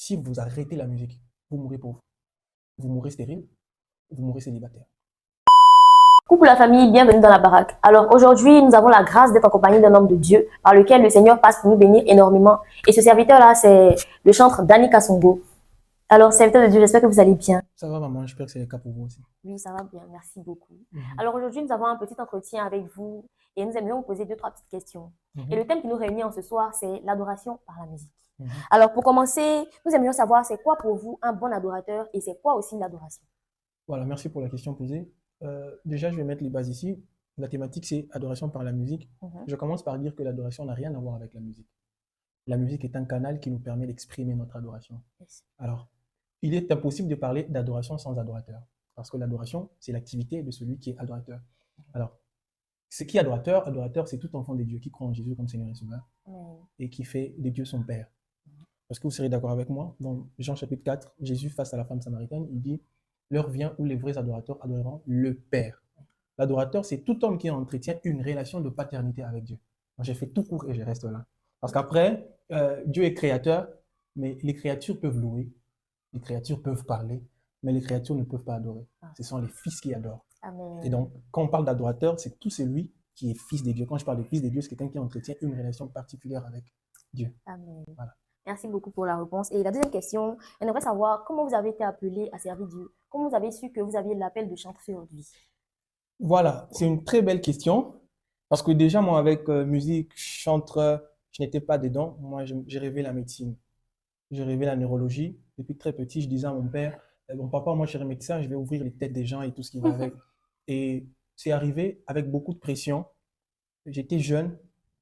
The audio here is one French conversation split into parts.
Si vous arrêtez la musique, vous mourrez pauvre, vous mourrez stérile, vous mourrez célibataire. Coucou la famille, bienvenue dans la baraque. Alors aujourd'hui, nous avons la grâce d'être en compagnie d'un homme de Dieu par lequel le Seigneur passe pour nous bénir énormément. Et ce serviteur-là, c'est le chantre Danny Kassongo. Alors, serviteur de Dieu, j'espère que vous allez bien. Ça va maman, j'espère que c'est le cas pour vous aussi. Oui, ça va bien, merci beaucoup. Alors aujourd'hui, nous avons un petit entretien avec vous et nous aimerions vous poser 2-3 petites questions. Et le thème qui nous réunit en ce soir, c'est l'adoration par la musique. Alors pour commencer, nous aimerions savoir c'est quoi pour vous un bon adorateur et c'est quoi aussi l'adoration? Voilà, merci pour la question posée. Déjà, je vais mettre les bases ici. La thématique, c'est adoration par la musique. Je commence par dire que l'adoration n'a rien à voir avec la musique. La musique est un canal qui nous permet d'exprimer notre adoration. Yes. Alors, il est impossible de parler d'adoration sans adorateur. Parce que l'adoration, c'est l'activité de celui qui est adorateur. Alors, ce qui est adorateur, adorateur, c'est tout enfant de Dieu qui croit en Jésus comme Seigneur et Sauveur et qui fait de Dieu son Père. Parce que vous serez d'accord avec moi, dans Jean chapitre 4, Jésus face à la femme samaritaine, il dit « L'heure vient où les vrais adorateurs adoreront le Père ». L'adorateur, c'est tout homme qui entretient une relation de paternité avec Dieu. J'ai fait tout court et je reste là. Parce qu'après, Dieu est créateur, mais les créatures peuvent louer, les créatures peuvent parler, mais les créatures ne peuvent pas adorer. Ce sont les fils qui adorent. Amen. Et donc, quand on parle d'adorateur, c'est tout celui qui est fils de Dieu. Quand je parle de fils de Dieu, c'est quelqu'un qui entretient une relation particulière avec Dieu. Amen. Voilà. Merci beaucoup pour la réponse. Et la deuxième question, on aimerait savoir comment vous avez été appelé à servir Dieu. Comment vous avez su que vous aviez l'appel de chanter sur votre vie? Voilà, c'est une très belle question. Parce que déjà, moi, avec musique, chanteur, je n'étais pas dedans. Moi, j'ai rêvé la médecine. J'ai rêvé la neurologie. Depuis très petit, je disais à mon père, bon, papa, moi, je serai médecin, je vais ouvrir les têtes des gens et tout ce qui va avec. Et c'est arrivé avec beaucoup de pression. J'étais jeune,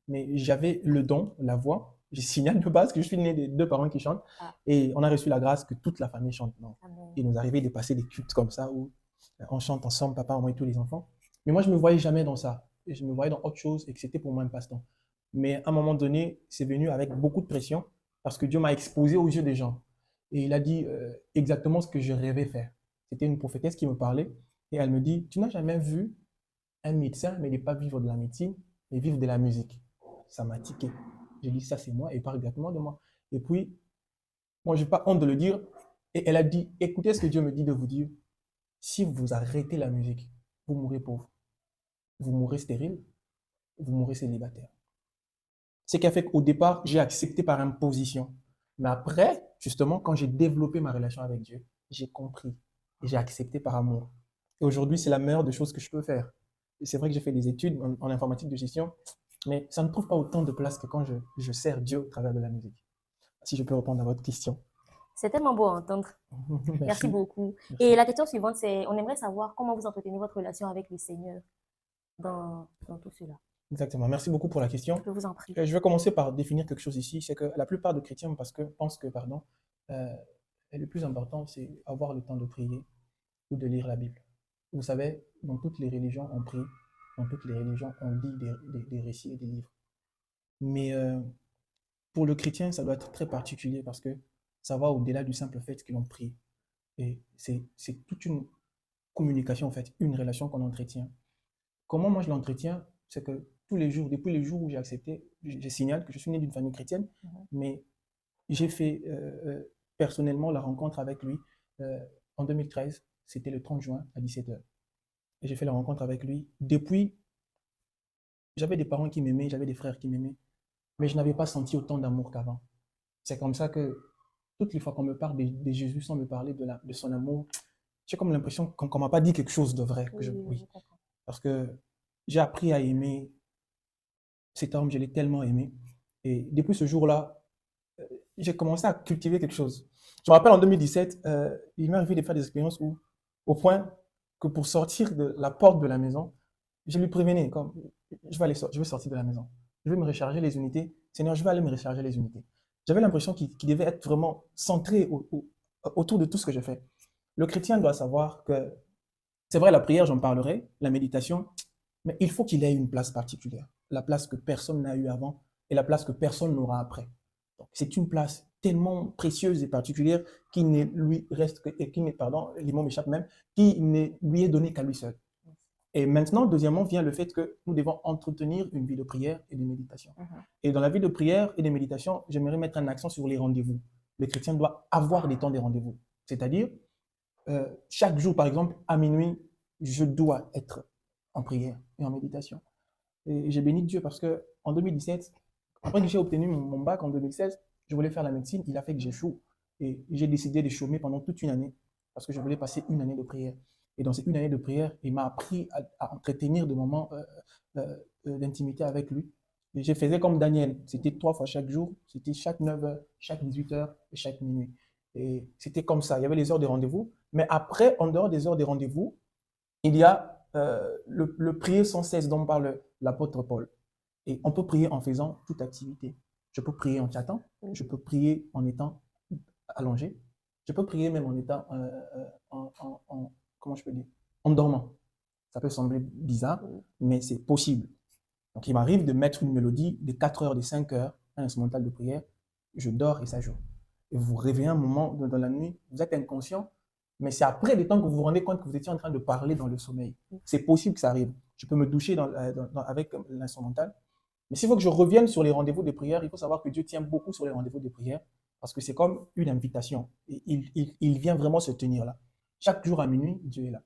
mais j'avais le don, la voix. Je signale de base que je suis né des 2 parents qui chantent. Et on a reçu la grâce que toute la famille chante. Non. Il nous arrivait de passer des cultes comme ça où on chante ensemble, papa, maman et tous les enfants. Mais moi, je ne me voyais jamais dans ça. Et je me voyais dans autre chose et que c'était pour moi un passe-temps. Mais à un moment donné, c'est venu avec beaucoup de pression parce que Dieu m'a exposé aux yeux des gens. Et il a dit exactement ce que je rêvais faire. C'était une prophétesse qui me parlait et elle me dit, tu n'as jamais vu un médecin, mais il n'est pas vivre de la médecine, mais vivre de la musique. Ça m'a tiqué. J'ai dit, ça c'est moi, et il parle exactement de moi. Et puis, moi, je n'ai pas honte de le dire. Et elle a dit, écoutez ce que Dieu me dit de vous dire. Si vous arrêtez la musique, vous mourrez pauvre. Vous mourrez stérile, vous mourrez célibataire. Ce qui a fait qu'au départ, j'ai accepté par imposition. Mais après, justement, quand j'ai développé ma relation avec Dieu, j'ai compris et j'ai accepté par amour. Et aujourd'hui, c'est la meilleure des choses que je peux faire. Et c'est vrai que j'ai fait des études en informatique de gestion, mais ça ne trouve pas autant de place que quand je sers Dieu au travers de la musique. Si je peux répondre à votre question. C'est tellement beau à entendre. Merci beaucoup. Merci. Et la question suivante, c'est, on aimerait savoir comment vous entretenez votre relation avec le Seigneur dans tout cela. Exactement. Merci beaucoup pour la question. Je vous en prie. Je vais commencer par définir quelque chose ici. C'est que la plupart des chrétiens pensent que le plus important, c'est avoir le temps de prier ou de lire la Bible. Vous savez, dans toutes les religions, on prie. Dans toutes les religions, on lit des récits et des livres. Mais pour le chrétien, ça doit être très particulier parce que ça va au-delà du simple fait que l'on prie. Et c'est toute une communication, en fait, une relation qu'on entretient. Comment moi je l'entretiens? C'est que tous les jours, depuis les jours où j'ai accepté, je signale que je suis né d'une famille chrétienne, mais j'ai fait personnellement la rencontre avec lui en 2013. C'était le 30 juin à 17h. Et j'ai fait la rencontre avec lui. Depuis, j'avais des parents qui m'aimaient, j'avais des frères qui m'aimaient, mais je n'avais pas senti autant d'amour qu'avant. C'est comme ça que toutes les fois qu'on me parle de Jésus sans me parler de son amour, j'ai comme l'impression qu'on ne m'a pas dit quelque chose de vrai. Oui. Parce que j'ai appris à aimer cet homme, je l'ai tellement aimé. Et depuis ce jour-là, j'ai commencé à cultiver quelque chose. Je me rappelle en 2017, il m'est arrivé de faire des expériences au point que pour sortir de la porte de la maison, je lui prévenais, comme je vais sortir de la maison, je vais me recharger les unités. Seigneur, je vais aller me recharger les unités. J'avais l'impression qu'il devait être vraiment centré autour de tout ce que je fais. Le chrétien doit savoir que, c'est vrai, la prière, j'en parlerai, la méditation, mais il faut qu'il ait une place particulière. La place que personne n'a eue avant et la place que personne n'aura après. C'est une place tellement précieuse et particulière qui ne lui reste que, les mots m'échappent même, qui ne lui est donné qu'à lui seul. Et maintenant, deuxièmement, vient le fait que nous devons entretenir une vie de prière et de méditation. Et dans la vie de prière et de méditation, j'aimerais mettre un accent sur les rendez-vous. le chrétien doit avoir des temps de rendez-vous. C'est-à-dire, chaque jour, par exemple, à minuit, je dois être en prière et en méditation. Et j'ai béni Dieu parce qu'en 2017, après que j'ai obtenu mon bac en 2016, je voulais faire la médecine, il a fait que j'échoue. Et j'ai décidé de chômer pendant toute une année parce que je voulais passer une année de prière. Et dans cette une année de prière, il m'a appris à entretenir des moments d'intimité avec lui. Et je faisais comme Daniel, c'était 3 fois chaque jour, c'était chaque 9 heures, chaque 18 heures et chaque minuit. Et c'était comme ça, il y avait les heures de rendez-vous. Mais après, en dehors des heures de rendez-vous, il y a le prier sans cesse dont parle l'apôtre Paul. Et on peut prier en faisant toute activité. Je peux prier en chattant, je peux prier en étant allongé, je peux prier même en étant, comment je peux dire, en dormant. Ça peut sembler bizarre, mais c'est possible. Donc il m'arrive de mettre une mélodie de 4 heures, de 5 heures, un instrumental de prière, je dors et ça joue. Et vous vous réveillez un moment dans la nuit, vous êtes inconscient, mais c'est après le temps que vous vous rendez compte que vous étiez en train de parler dans le sommeil. C'est possible que ça arrive. Je peux me doucher avec l'instrumental. Mais s'il faut que je revienne sur les rendez-vous de prière, il faut savoir que Dieu tient beaucoup sur les rendez-vous de prière parce que c'est comme une invitation. Et il vient vraiment se tenir là. Chaque jour à minuit, Dieu est là.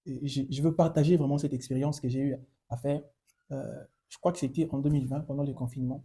Et je veux partager vraiment cette expérience que j'ai eu à faire. Je crois que c'était en 2020, pendant le confinement.